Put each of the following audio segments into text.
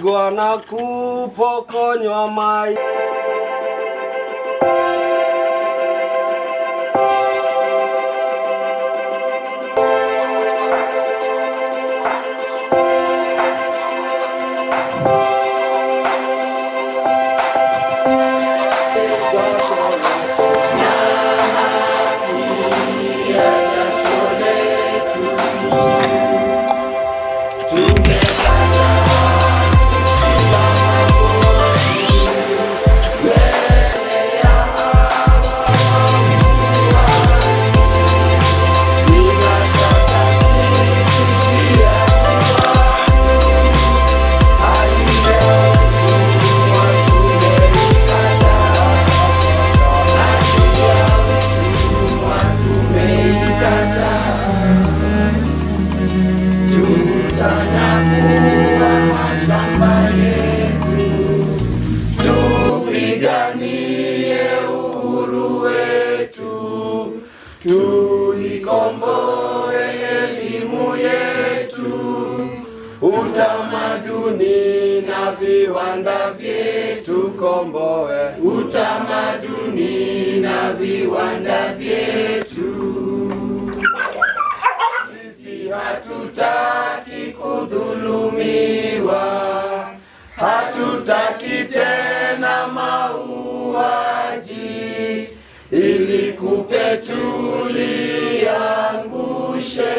kupigwa na kupokonywa mai. Tuikomboe elimu yetu, utamaduni na viwanda vyetu. Komboe utamaduni na viwanda vyetu. Sisi hatutaki kudhulumiwa, hatutaki tena mauaji, ili kupe tuliangushe,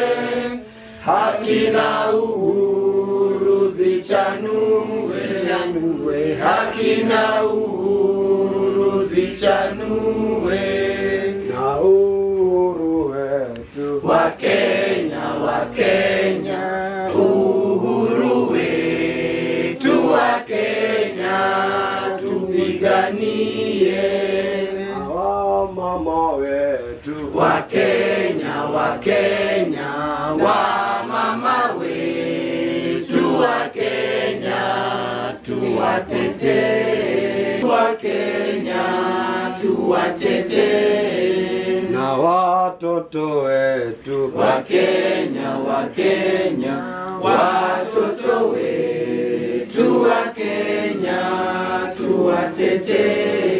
haki na uhuru zichanue, haki na uhuru zichanue, na uhuru wetu wa Kenya, wa Kenya, uhuru wetu wa Kenya tupiganie. Mama wetu wa Kenya, wa Kenya, wa mama wetu wa Kenya tuwatetee, wa Kenya tuwatetee, na watoto wetu wa Kenya, wa Kenya, watoto wetu wa Kenya tuwatetee,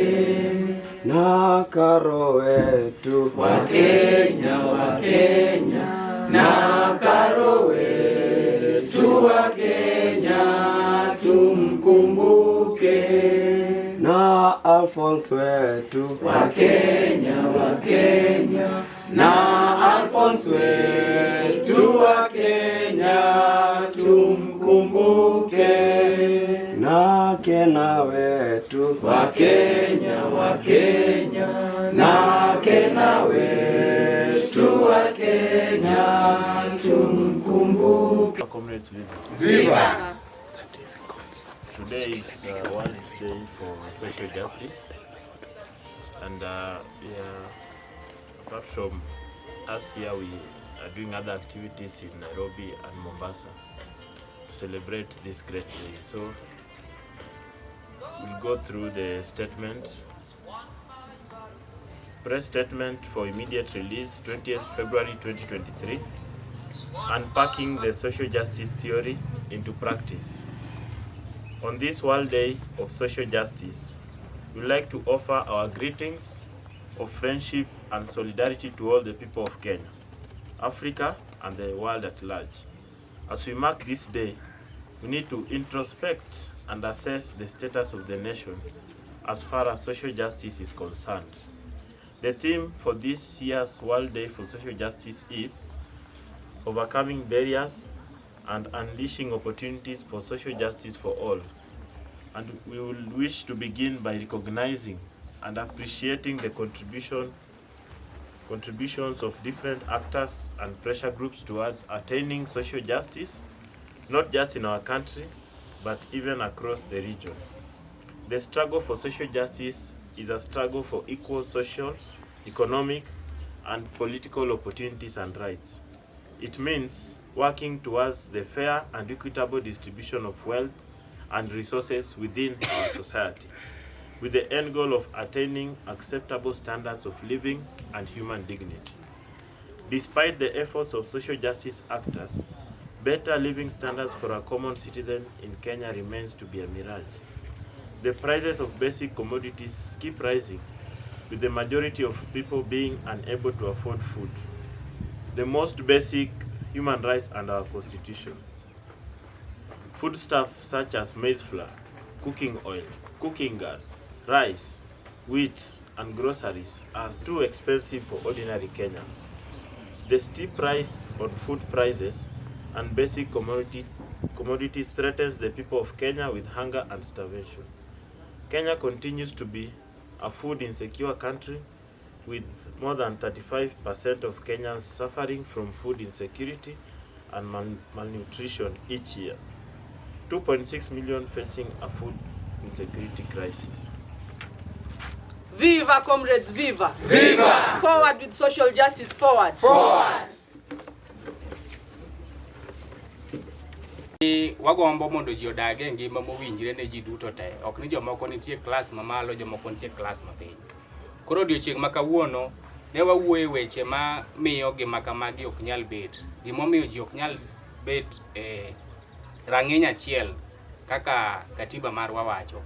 na karo wetu wa Kenya, wa Kenya, na karo wetu wa Kenya tumkumbuke, na Alphonse wetu wa Kenya, wa Kenya, na Alphonse wetu wa Kenya tumkumbuke, na Kena wetu wa Kenya, wa Kenya, na Kena wetu wa Kenya tumkumbuke. Comrades, Viva! Today is World Day for Social Justice, and apart from us here, we are doing other activities in Nairobi and Mombasa to celebrate this great day. So we'll go through the statement. Press statement for immediate release, 20th February 2023. Unpacking the social justice theory into practice. On this World Day of Social Justice, we would like to offer our greetings of friendship and solidarity to all the people of Kenya, Africa, and the world at large. As we mark this day, we need to introspect and assess the status of the nation as far as social justice is concerned. The theme for this year's World Day for Social Justice is Overcoming Barriers and Unleashing Opportunities for Social Justice for All. And we will wish to begin by recognizing and appreciating the contributions of different actors and pressure groups towards attaining social justice, not just in our country, but even across the region. The struggle for social justice is a struggle for equal social, economic, and political opportunities and rights. It means working towards the fair and equitable distribution of wealth and resources within our society, with the end goal of attaining acceptable standards of living and human dignity. Despite the efforts of social justice actors, better living standards for a common citizen in Kenya remains to be a mirage. The prices of basic commodities keep rising, with the majority of people being unable to afford food, the most basic human rights under our constitution. Foodstuffs such as maize flour, cooking oil, cooking gas, rice, wheat, and groceries are too expensive for ordinary Kenyans. The steep rise on food prices and basic commodities threatens the people of Kenya with hunger and starvation. Kenya continues to be a food insecure country, with more than 35% of Kenyans suffering from food insecurity and malnutrition each year. 2.6 million facing a food insecurity crisis. Viva, comrades, viva! Viva! Forward with social justice, forward! Forward! Wagombo mondo ji odage ngima mowinjre ne ji duto te, ok ni jomoko nitie klas mamalo, jomoko nitie klas mapiny. Koro odiochieng' ma kawuono ne wawuoyo weche ma miyo gima kamagi ok nyal bet. Gimomiyo ji ok nyal bet rang'iny achiel kaka katiba marwa wacho.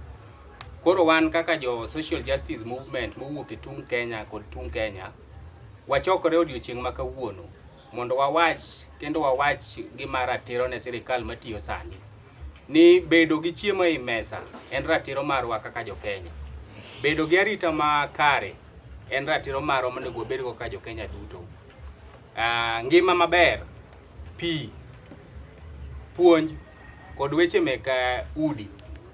Koro wan kaka jo social justice movement mowuok e tung Kenya kod tung Kenya, wachokore odiochieng' ma kawuono mondo wawach kendo wawach gima ratiro ne sirikal matiyo sani. Ni bedo gi chiemo e mesa en ratiro marwa kaka jo Kenya. Bedo gi arita makare en ratiro marwa monego wabed go kaka jo Kenya duto. Ngima maber, pi, puonj kod weche meka udi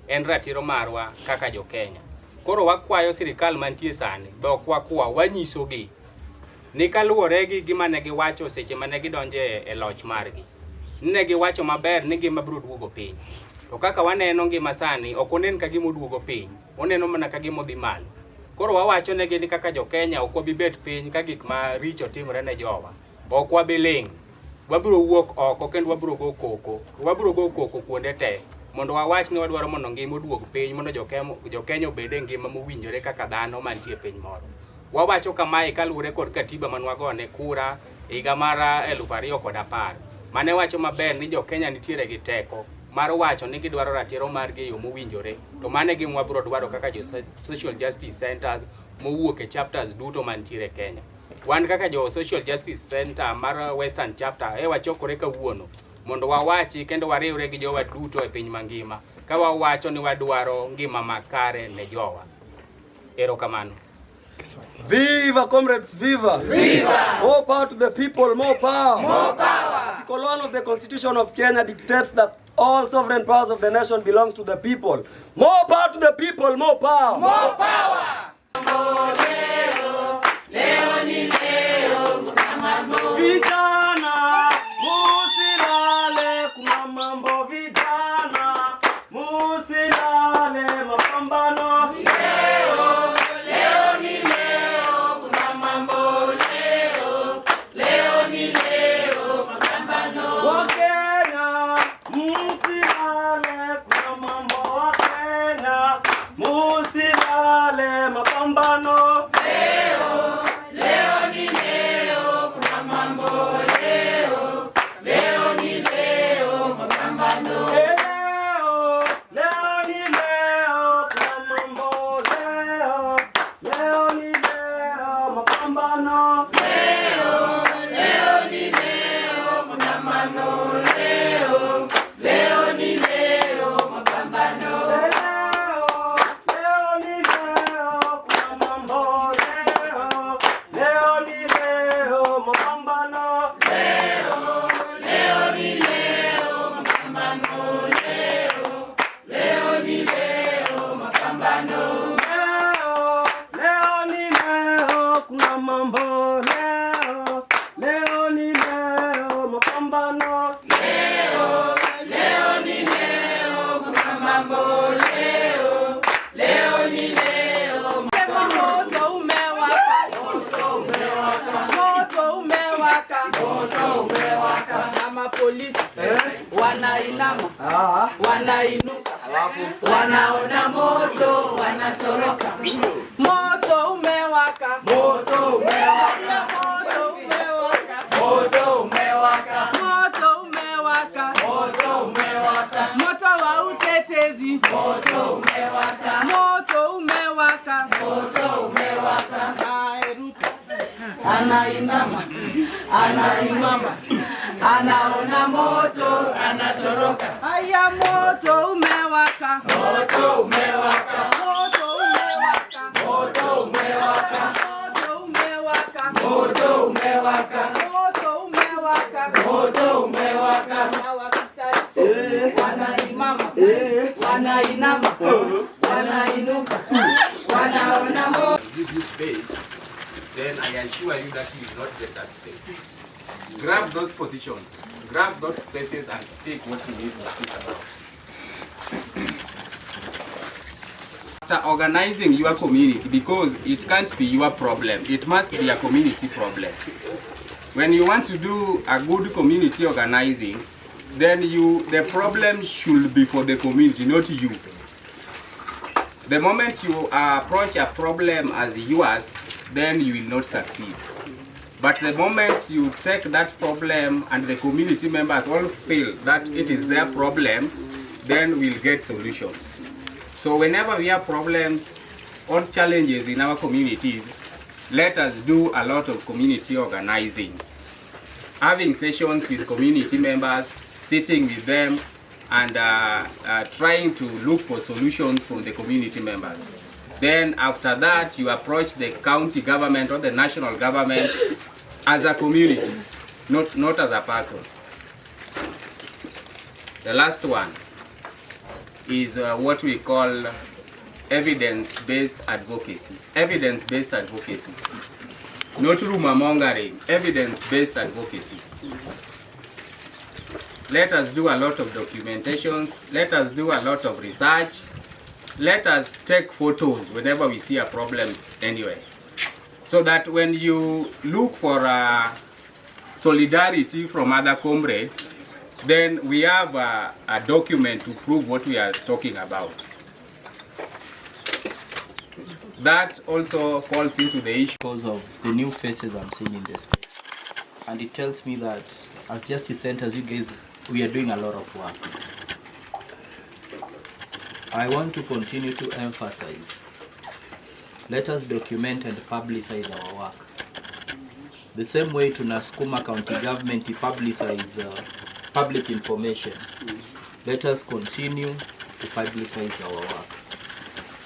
en ratiro marwa kaka jo Kenya. Koro wakwayo sirikal mantie sani, be ok wakwa, wanyisogi ni kaluwore gi gima ne giwacho seche mane gidonje e loch margi. Ne giwacho maber ni gima biro duogo piny. To kaka waneno ngima sani, ok onen ka gima duogo piny, oneno mana ka gima dhi malo. Koro wawacho negi ni kaka jo Kenya ok wabi bet piny ka gik ma richo timore ne jowa. Ok wabi ling. Wabiro wuok oko kendo wabiro go koko. Wabiro go koko kuonde te mondo wawach ni wadwaro mondo ngima oduog piny, mondo jo Kenya obed e ngima mowinjore kaka dhano mantie piny moro. Wawacho kamae kaluwore kod katiba manwagone kura higa mar 2010 mane wacho maber ni jo Kenya nitiere gi teko mar wacho ni gidwaro ratiro margi e yo mowinjore. To mane gima wabiro dwaro kaka jo social justice centers mowuok e chapters duto mantiere Kenya. Wan kaka jo social justice center mar Western chapter wachokore kawuono mondo wawachi kendo wariwre gi jowa duto e piny mangima ka wawacho ni wadwaro ngima makare ne jowa. Erokamano. Viva, comrades, viva! Viva! More power to the people, more power! More power! Article 1 of the Constitution of Kenya dictates that all sovereign powers of the nation belongs to the people. More power to the people, more power! More power! Leo ni leo, kuna mambo. Vijana, musilale, kuna mambo vijana, musilale, mapambano. Leo ni leo, kuna mambo. Leo ni leo, mapambano. Wakenya, musilale, kuna mambo. Wakenya, musilale, mapambano. Leo ni leo, kuna mambo. Leo ni leo, mapambano. Leo ni leo, kuna mambo. Leo ni leo, mapambano. Leo ni leo, kuna mambo. Leo ni leo, mapambano. Leo ni leo, kuna mambo. Leo ni leo, mapambano. Leo ni leo, mapambano. Leo ni leo, mapambano. Leo ni leo, kuna mambo. Leo ni leo, mapambano. Leo ni leo, kuna mambo. Leo ni leo, Moto umewaka, moto umewaka, na mapolisi wanainama, wanainuka, wanaona moto, wanatoroka. moto umewaka, Moto umewaka, moto umewaka, moto umewaka, moto umewaka, anainama, anasimama, anaona moto, anatoroka. Haya, moto umewaka, moto umewaka, moto umewaka, moto umewaka, moto umewaka, moto umewaka, moto umewaka, moto umewaka. Wanasimama, wanainama, wanainuka, wanaona moto. Then I assure you that you will not get that space. Grab those positions, grab those spaces and speak what you need to speak about. After organizing your community, because it can't be your problem, it must be a community problem. When you want to do a good community organizing, then the problem should be for the community, not you. The moment you approach a problem as yours, then you will not succeed. But the moment you take that problem and the community members all feel that it is their problem, then we'll get solutions. So whenever we have problems or challenges in our communities, let us do a lot of community organizing. Having sessions with community members, sitting with them, and trying to look for solutions from the community members. Then after that, you approach the county government or the national government as a community, not as a person. The last one is what we call evidence-based advocacy. Evidence-based advocacy. Not rumor mongering, evidence-based advocacy. Let us do a lot of documentations, let us do a lot of research, let us take photos whenever we see a problem anywhere. So that when you look for solidarity from other comrades, then we have a document to prove what we are talking about. That also falls into the issue because of the new faces I'm seeing in the space. And it tells me that as Justice Centers, you guys, we are doing a lot of work. I want to continue to emphasize, let us document and publicize our work. The same way to Nasukuma County Government to publicize public information, let us continue to publicize our work.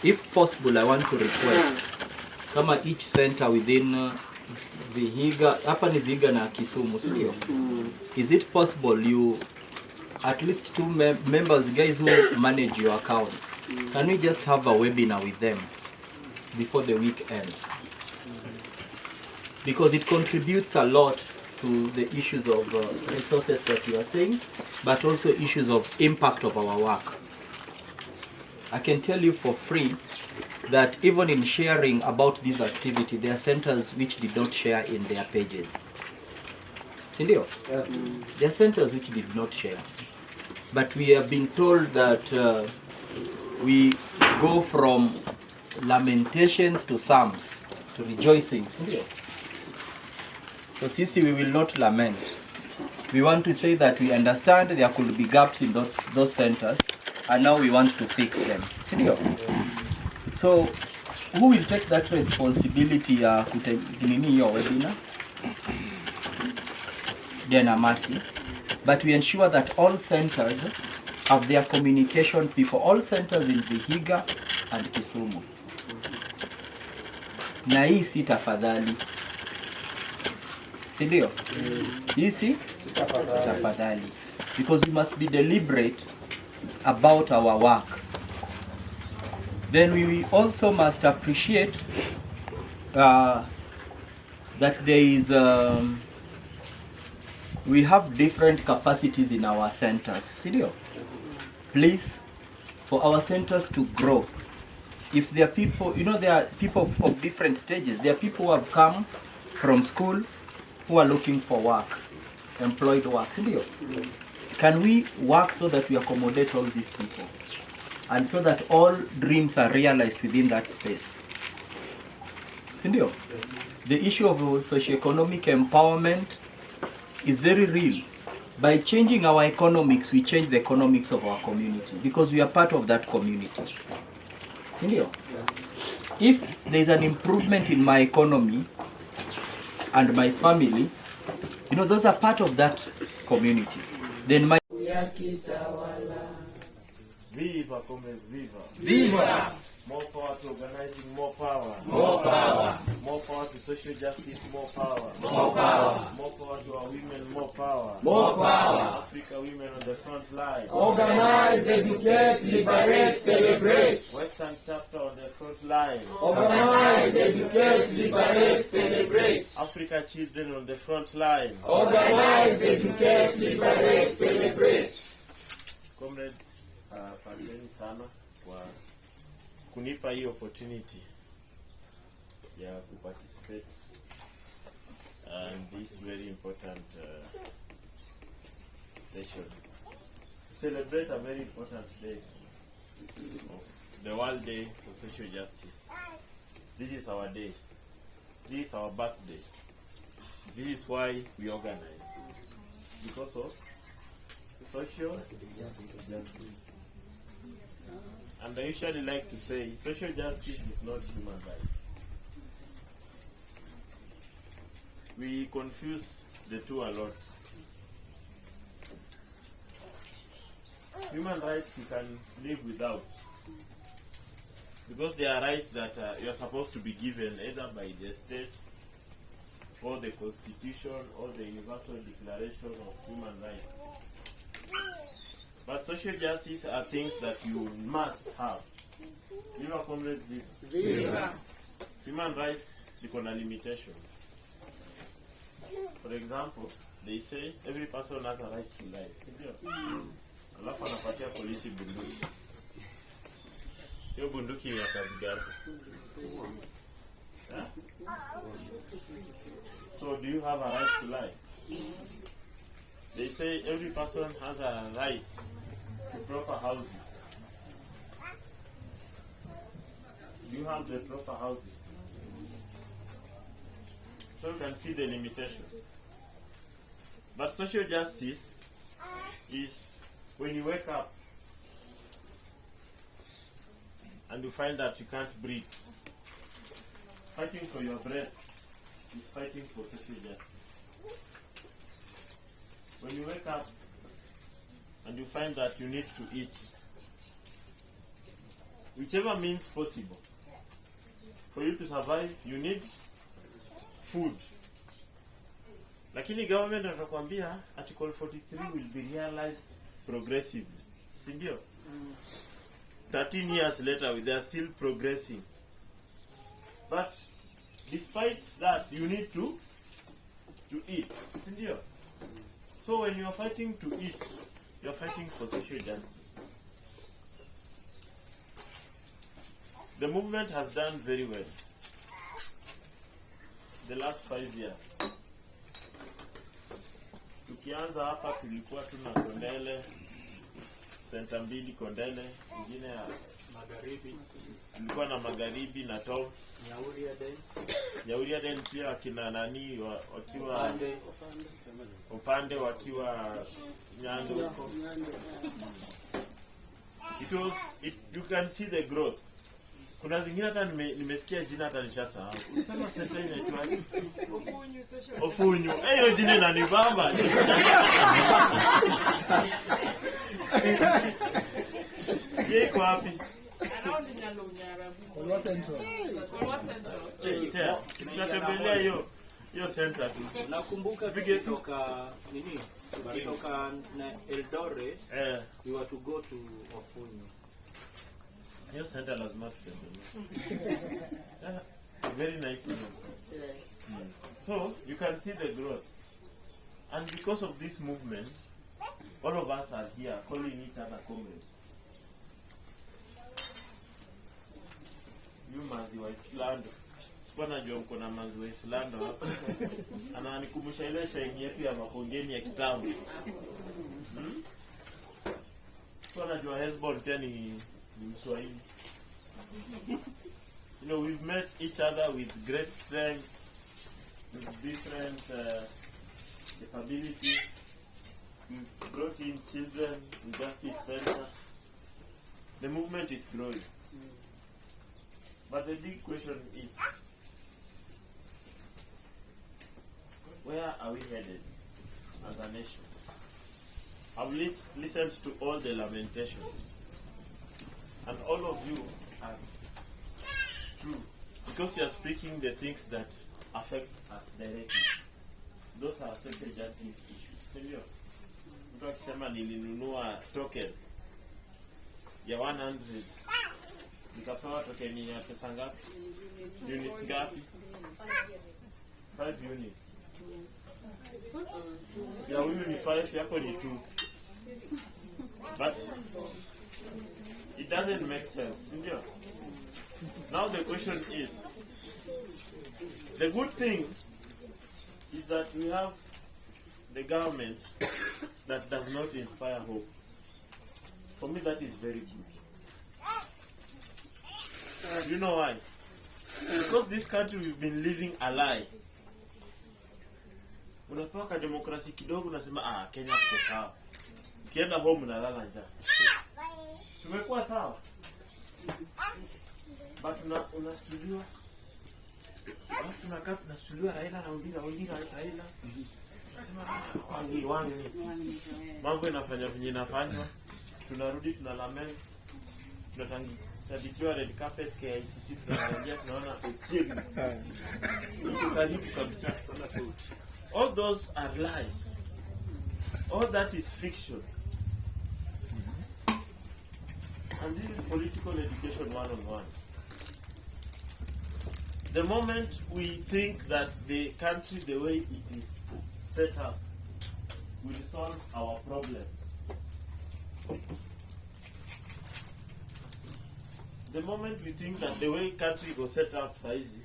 If possible, I want to request, kama each center within Vihiga, hapa ni Vihiga na Kisumu, sio? Is it possible you, at least two members, guys who manage your accounts, can we just have a webinar with them before the week ends? Because it contributes a lot to the issues of resources that you are saying, but also issues of impact of our work. I can tell you for free that even in sharing about this activity, there are centers which did not share in their pages. Sindio? Yes. There are centers which did not share. But we have been told that we go from lamentations to psalms, to rejoicing. Sindio? So sisi, we will not lament. We want to say that we understand there could be gaps in those centers, and now we want to fix them. Sindio? So, who will take that responsibility kutengeneza your webinar? Dena Mercy. But we ensure that all centers have their communication people, all centers in Vihiga and Kisumu. Na hii si tafadhali. Sindio? Hii si tafadhali. Because we must be deliberate about our work. Then we also must appreciate that there is we have different capacities in our centers. Sindio? Please, for our centers to grow, if there are people, you know, there are people of different stages. There are people who have come from school who are looking for work, employed work. Sindio? Can we work so that we accommodate all these people, and so that all dreams are realized within that space? Sindio? The issue of socioeconomic empowerment is very real. By changing our economics, we change the economics of our community, because we are part of that community. Sindio? If there is an improvement in my economy, and my family, you know, those are part of that community. Then my Viva, comrades, viva. Viva! More power to organizing, more power. More power! More power to social justice, more power. More power! More power to our women, more power. More power! Africa women on the front line. Organize, educate, liberate, celebrate. Western chapter on the front line. Organize, educate, liberate, celebrate. Africa children on the front line. Organize, educate, liberate, celebrate. Comrades, asanteni sana kwa kunipa hii opportunity ya kuparticipate and this very important session. Celebrate a very important day of the World Day for Social Justice. This is our day. This is our birthday. This is why we organize. Because of social justice. And I usually like to say, social justice is not human rights. We confuse the two a lot. Human rights you can live without, because they are rights that you are supposed to be given either by the state or the Constitution or the Universal Declaration of Human Rights. But social justice are things that you must have. Viva comrades, viva. Human rights ziko na limitations. For example, they say every person has a right to life. Sindio? Alafu anapatia polisi bunduki. Hiyo bunduki ya kazi gani? Huh? So do you have a right to life? They say every person has a right to proper housing. You have the proper housing. So you can see the limitation. But social justice is when you wake up and you find that you can't breathe. Fighting for your breath is fighting for social justice. When you wake up and you find that you need to eat, whichever means possible, for you to survive, you need food. Lakini government atakwambia Article 43 will be realized progressively. Sindio? 13 years later, they are still progressing. But despite that, you need to eat. Sindio? So when you are fighting to eat, you are fighting for social justice. The movement has done very well the last 5 years. Tukianza hapa tulikuwa tuna Kondele, Center mbili Kondele, ingine ya Magharibi. Tulikuwa na Magharibi na Tom, Nyauria Den pia akina nani wakiwa upande wakiwa Nyando huko. You can see the growth. Kuna zingine hata nimesikia jina hata nishasahau. Unasema center inaitwa Ofunyu. Hiyo jina inanibamba. Yeko wapi? Kolwa Central. Tunatembelea hiyo center tu. Nakumbuka tukitoka nini? Tukitoka na Eldoret, we were to go to Ofunyu. Hiyo center lazima tutembelee. Very nice. So you can see the growth. And because of this movement, all of us are here calling each other comrades. You manzi wa Islando. Sikuwa najua mko na manzi wa Islando hapa. Ananikumbusha ile shairi yetu ya Makongeni ya kitambo. Sikuwa najua Hezbollah pia ni Mswahili. You know, we've met each other with great strengths, with different capabilities. We've brought in children in Justice Center. The movement is growing. But the big question is, where are we headed as a nation? I've listened to all the lamentations, and all of you are true, because you are speaking the things that affect us directly. Those are social justice issues. Sio? Mtu akisema nilinunua token ya 100 nikapewa token ya pesa ngapi? Units ngapi? 5 units. Ya huyu ni 5, yako ni 2. But it doesn't make sense. Sio? Now the question is, the good thing is that we have the government that does not inspire hope. For me, that is very good. You know why? Because this country we've been living a lie. Unapewa ka demokrasi kidogo unasema Kenya tuko sawa. Ukienda home unalala njaa. Tumekuwa sawa. But unastudiwa. Alafu tunakaa tunastudiwa Raila na Odinga Raila. Unasema wangi. Mambo inafanya vinyi inafanywa. Tunarudi tunalament. Tunatabikiwa red carpet KICC tunaangalia tunaona ukieni. Karibu kabisa. All those are lies. All that is fiction. And this is political education 101. The moment we think that the country, the way it is set up, will solve our problems, the moment we think that the way country was set up saizi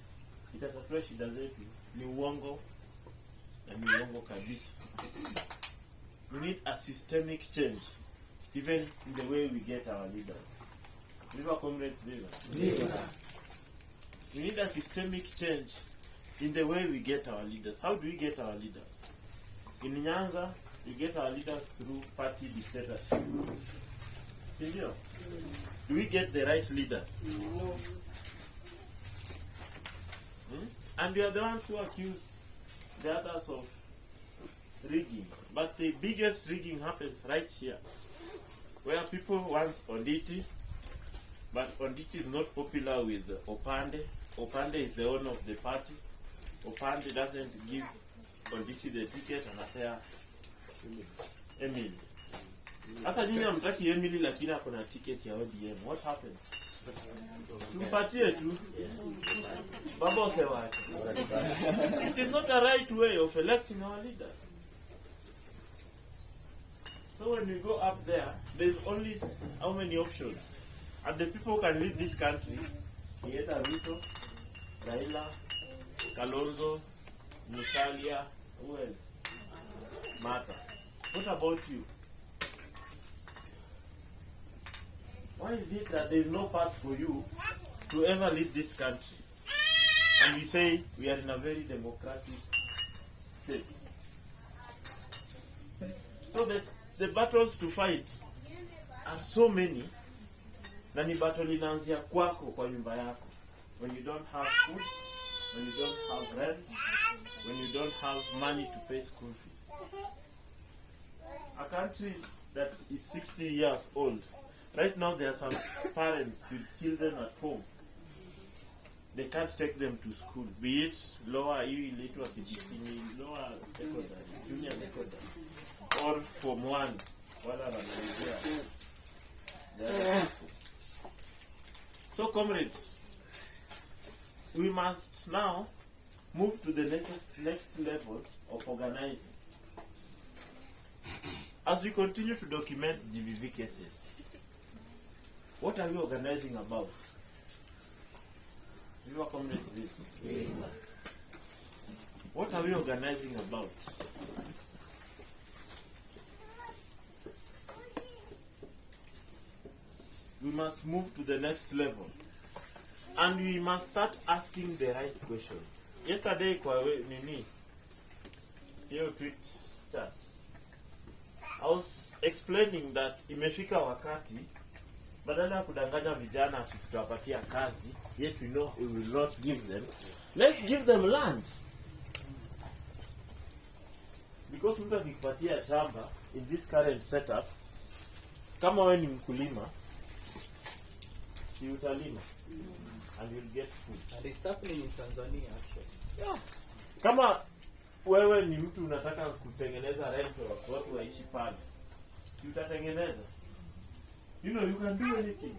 itatatua shida zetu, ni uongo na ni uongo kabisa. We need a systemic change, even in the way we get our leaders. Viva comrades, viva. Viva. We need a systemic change in the way we get our leaders. How do we get our leaders? In Nyanza, we get our leaders through party dictatorship. Do we get the right leaders? No. And we are the ones who accuse the others of rigging. But the biggest rigging happens right here, where people want Onditi, but Onditi is not popular with Opande. Opande is the owner of the party. Opande doesn't give Onditi the ticket and affair Emily. Asa nyinyi hamtaki Emily lakini akona ticket ya ODM. What happens? Tumpatie tu. Baba sewa. It is not a right way of electing our leaders. So when we go up there is only how many options? And the people who can lead this country, Kieta Ruto, Raila, Kalonzo, Musalia, who else? Martha. What about you? Why is it that there is no path for you to ever lead this country? And we say we are in a very democratic state. So that the battles to fight are so many. Na ni battle inaanzia kwako kwa nyumba yako. When you don't have food, when you don't have rent, when you don't have money to pay school fees. A country that is 60 years old. Right now there are some parents with children at home. They can't take them to school. Be it lower little CBC, lower secondary, junior secondary, or Form 1. So comrades, we must now move to the next level of organizing. As we continue to document GBV cases, what are we organizing about? Viva comrades, please. What are we organizing about? We must move to the next level. And we must start asking the right questions. Yesterday, kwa nini? Hiyo tweet chat. I was explaining that imefika wakati badala ya kudanganya vijana ati tutawapatia kazi, yet we know we will not give them. Let's give them land. Because mtu akikupatia shamba in this current setup, kama wewe ni mkulima, si utalima and you'll get food. And it's happening in Tanzania actually. Yeah. Kama wewe ni mtu unataka kutengeneza rental watu waishi pale, si utatengeneza. You know, you can do anything.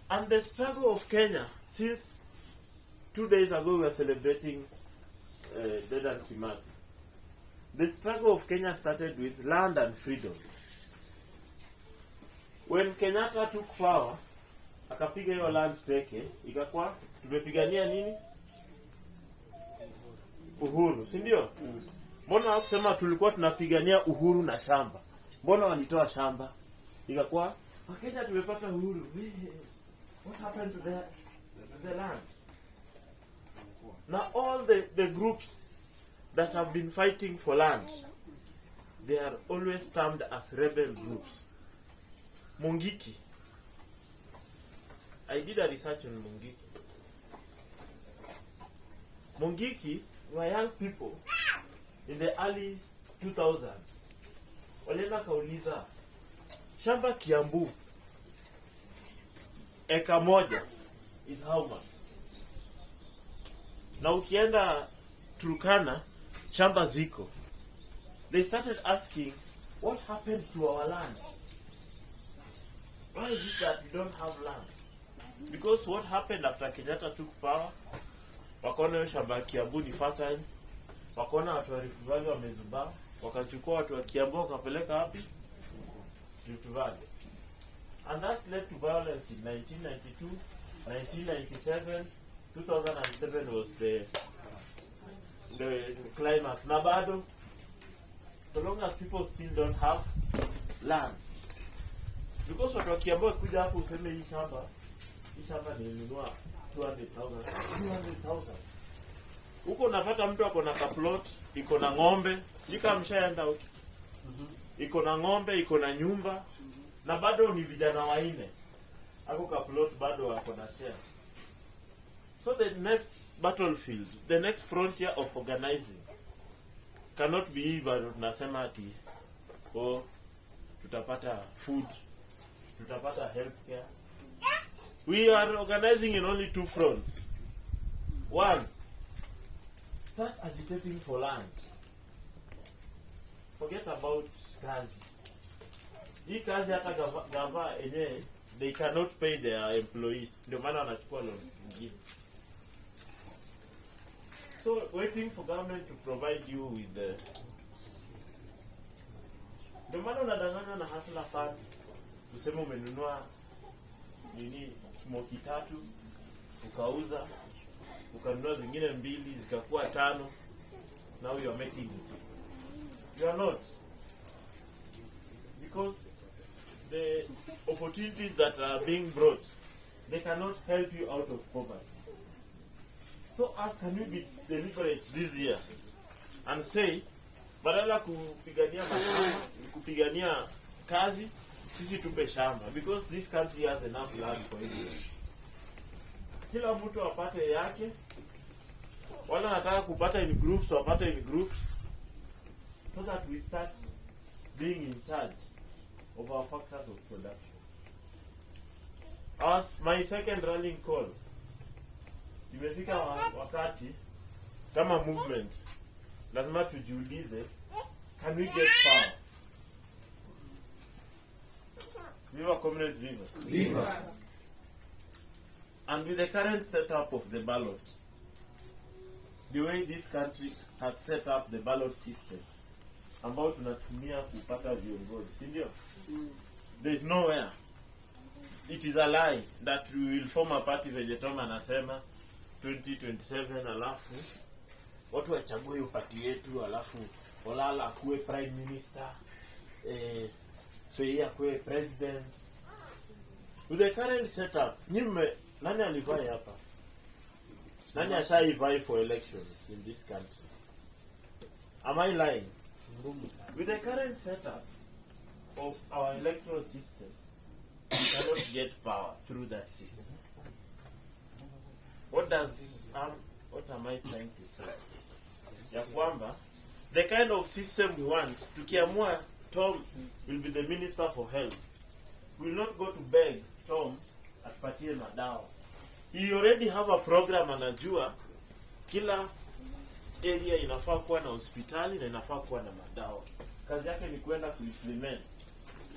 And the struggle of Kenya, since 2 days ago we were celebrating Dedan Kimathi. The struggle of Kenya started with land and freedom. When Kenyatta took power, akapiga hiyo land teke, ikakuwa tumepigania nini? Uhuru, si ndio? Mbona hakusema tulikuwa tunapigania uhuru na shamba? Mbona walitoa shamba? Ikakuwa Wakenya tumepata uhuru. What happened to the land? Now all the groups that have been fighting for land, they are always termed as rebel groups. Mungiki. I did a research on Mungiki. Mungiki were young people in the early 2000s. Walienda kauliza shamba Kiambu eka moja is how much? Na ukienda Turkana shamba ziko. They started asking, what happened to our land? Why is it that we don't have land? Because what happened after Kenyatta took power, wakaona hiyo shamba Kiambu ni fertile, wakaona watu wa Rift Valley wamezubaa, wakachukua watu wa Kiambu wakapeleka wapi? Rift Valley. And that led to violence in 1992, 1997, 2007 was the climax. Na bado, so long as people still don't have land. Because watu wa Kiambu kuja hapo useme hii shamba nilinunua 200,000. Huko unapata mtu ako na kaplot, iko na ng'ombe, sika mshaenda huko. Iko na ng'ombe, iko na nyumba, na bado ni vijana waine. Ako kaplot bado wako na share. So the next battlefield, the next frontier of organizing cannot be even tunasema ati tutapata food, tutapata healthcare. We are organizing in only 2 fronts. One, start agitating for land. Forget about kazi. Hii kazi hata gava enyewe, they cannot pay their employees. Ndio maana wanachukua loans zingine. So waiting for government to provide you with the... Ndio maana unadanganywa na hustler fund. Tuseme umenunua nini smoki 3, ukauza, ukanunua zingine 2 zikakuwa 5. Now you are making it. You are not. Because the opportunities that are being brought, they cannot help you out of poverty. So as can we be deliberate this year and say, badala kupigania mashamba, kupigania kazi, sisi tupe shamba, because this country has enough land for everyone. Kila mtu apate yake, wala nataka kupata in groups, wapate in groups, so that we start being in charge of our factors of production. As my second rallying call, imefika wakati kama movement lazima tujiulize, can we get power? Viva comrades, viva. Viva. And with the current setup of the ballot, the way this country has set up the ballot system, ambao tunatumia kupata viongozi, si ndio? There is nowhere. It is a lie that we will form a party venye Tom anasema 2027 alafu watu wachague hiyo party yetu, alafu Olala akuwe prime minister, Fei akuwe president. With the current setup, nani alivai hapa? Nani ashaivai for elections in this country? Am I lying? With the current setup of our electoral system, we cannot get power through that system. What am I trying to say? Ya kwamba the kind of system we want. Tukiamua Tom will be the Minister for Health, we will not go to beg Tom atupatie madawa. He already have a program, anajua kila area inafaa kuwa na hospitali na inafaa kuwa na madawa. Kazi yake ni kwenda kuimplement.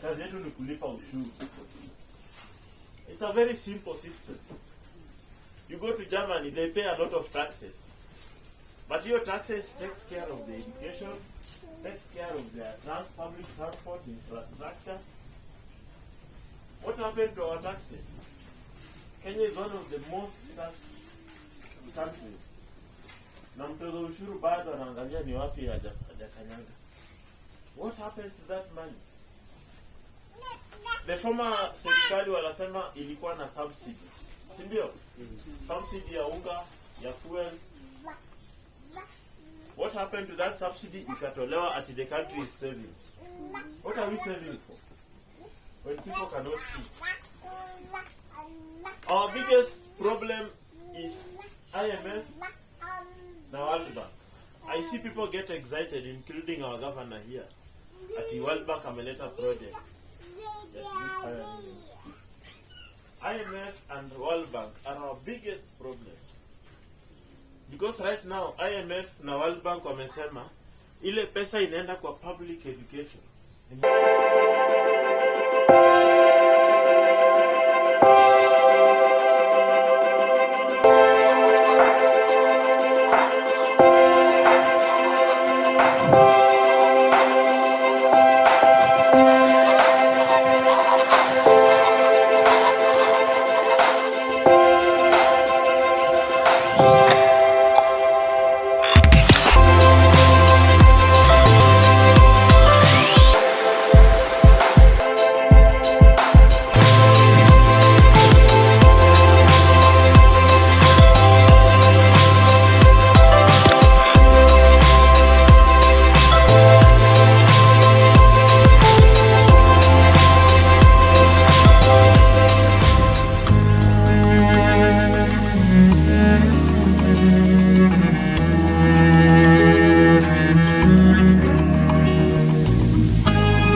Kazi yetu ni kulipa ushuru. It's a very simple system. You go to Germany, they pay a lot of taxes. But your taxes takes care of the education, takes care of their public transport infrastructure. What happened to our taxes? Kenya is one of the most taxed countries. Na mtoza ushuru bado anaangalia ni wapi hajakanyanga. What happened to that money? The former serikali wanasema ilikuwa na subsidy. Si ndio? Subsidy ya unga, ya fuel. What happened to that subsidy? Ikatolewa ati the country is saving. What are we saving for? When people cannot eat. Our biggest problem is IMF na World Bank. I see people get excited, including our governor here. Ati World Bank ameleta project. Yes, IMF and World Bank are our biggest problem. Because right now, IMF na World Bank wamesema ile pesa inaenda kwa public education.